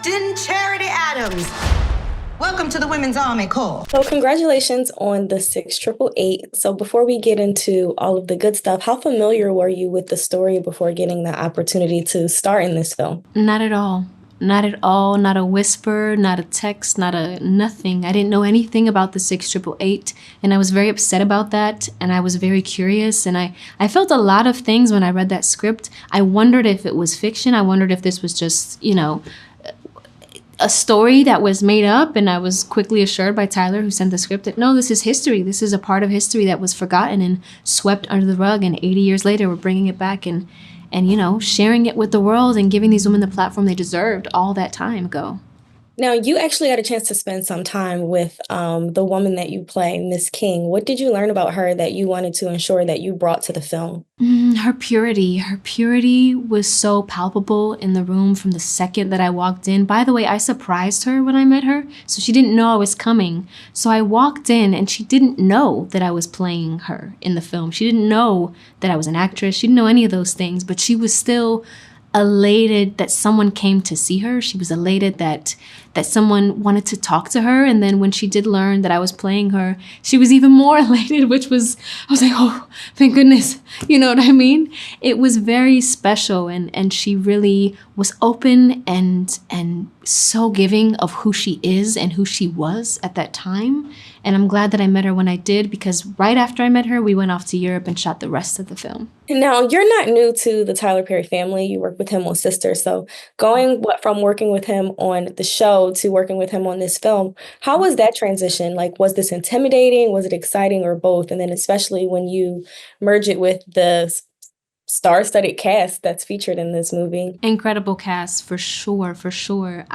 Captain Charity Adams. Welcome to the Women's Army Corps. So congratulations on the 688. So before we get into all of the good stuff, how familiar were you with the story before getting the opportunity to star in this film? Not at all. Not at all. Not a whisper, not a text, not a nothing. I didn't know anything about the 688, and I was very upset about that, and I was very curious, and I felt a lot of things when I read that script. I wondered if it was fiction. I wondered if this was just, a story that was made up, and I was quickly assured by Tyler, who sent the script, that no, this is history. This is a part of history that was forgotten and swept under the rug, and 80 years later, we're bringing it back and sharing it with the world and giving these women the platform they deserved all that time ago. Now, you actually had a chance to spend some time with the woman that you play, Miss King. What did you learn about her that you wanted to ensure that you brought to the film? Her purity. Her purity was so palpable in the room from the second that I walked in. By the way, I surprised her when I met her, so she didn't know I was coming. So I walked in, and she didn't know that I was playing her in the film. She didn't know that I was an actress. She didn't know any of those things, but she was still elated that someone came to see her. She was elated that someone wanted to talk to her. And then when she did learn that I was playing her, she was even more elated, I was like, oh, thank goodness. You know what I mean? It was very special. And she really was open and so giving of who she is and who she was at that time. And I'm glad that I met her when I did, because right after I met her, we went off to Europe and shot the rest of the film. Now, you're not new to the Tyler Perry family. You work with him on Sistas. So going from working with him on the show to working with him on this film, how was that transition? Like, was this intimidating? Was it exciting, or both? And then especially when you merge it with the star-studded cast that's featured in this movie. Incredible cast, for sure, for sure.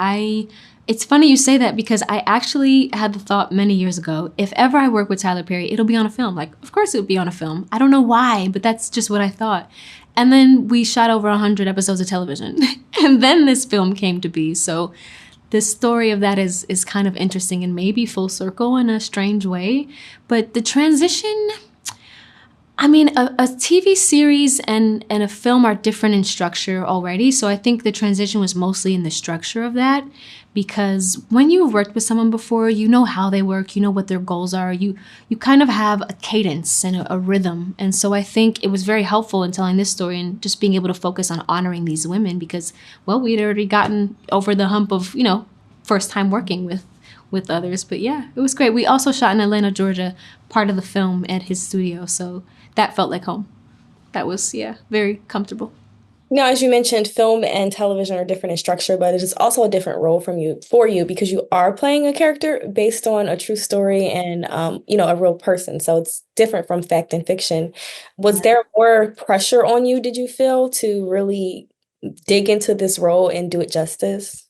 It's funny you say that, because I actually had the thought many years ago, if ever I work with Tyler Perry, it'll be on a film. Like, of course it would be on a film. I don't know why, but that's just what I thought. And then we shot over 100 episodes of television. And then this film came to be. So the story of that is kind of interesting and maybe full circle in a strange way. But the transition, I mean, a TV series and a film are different in structure already. So I think the transition was mostly in the structure of that, because when you've worked with someone before, you know how they work, you know what their goals are. You kind of have a cadence and a rhythm. And so I think it was very helpful in telling this story and just being able to focus on honoring these women, because, well, we'd already gotten over the hump of, first time working with others. But yeah, it was great. We also shot in Atlanta, Georgia, part of the film at his studio. So that felt like home. That was, very comfortable. Now, as you mentioned, film and television are different in structure, but it is also a different role for you because you are playing a character based on a true story and, a real person. So it's different from fact and fiction. Was there more pressure on you, did you feel, to really dig into this role and do it justice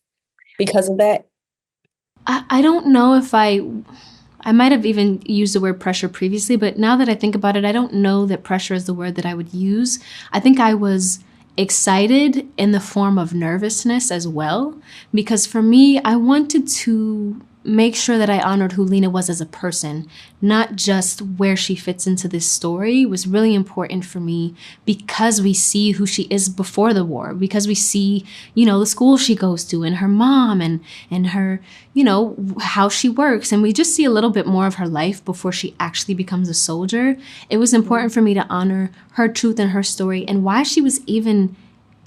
because of that? I don't know if I might have even used the word pressure previously, but now that I think about it, I don't know that pressure is the word that I would use. I think I was excited in the form of nervousness as well, because for me, I wanted to make sure that I honored who Lena was as a person, not just where she fits into this story. Was really important for me because we see who she is before the war, because we see, the school she goes to and her mom and her, how she works. And we just see a little bit more of her life before she actually becomes a soldier. It was important for me to honor her truth and her story and why she was even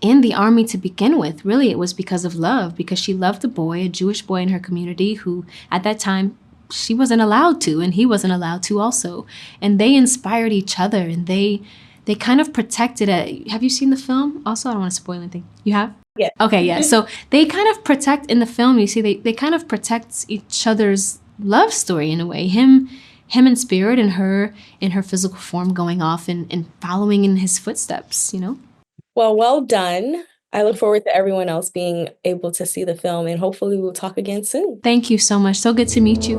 in the army to begin with. Really, it was because of love, because she loved a boy, a Jewish boy in her community who at that time she wasn't allowed to, and he wasn't allowed to also. And they inspired each other, and they kind of protected it. Have you seen the film? Also, I don't want to spoil anything. You have? Yeah. Okay, yeah. So they kind of protect, in the film, you see, they kind of protect each other's love story in a way. Him in spirit and her in her physical form going off and following in his footsteps, Well done. I look forward to everyone else being able to see the film, and hopefully we'll talk again soon. Thank you so much. So good to meet you.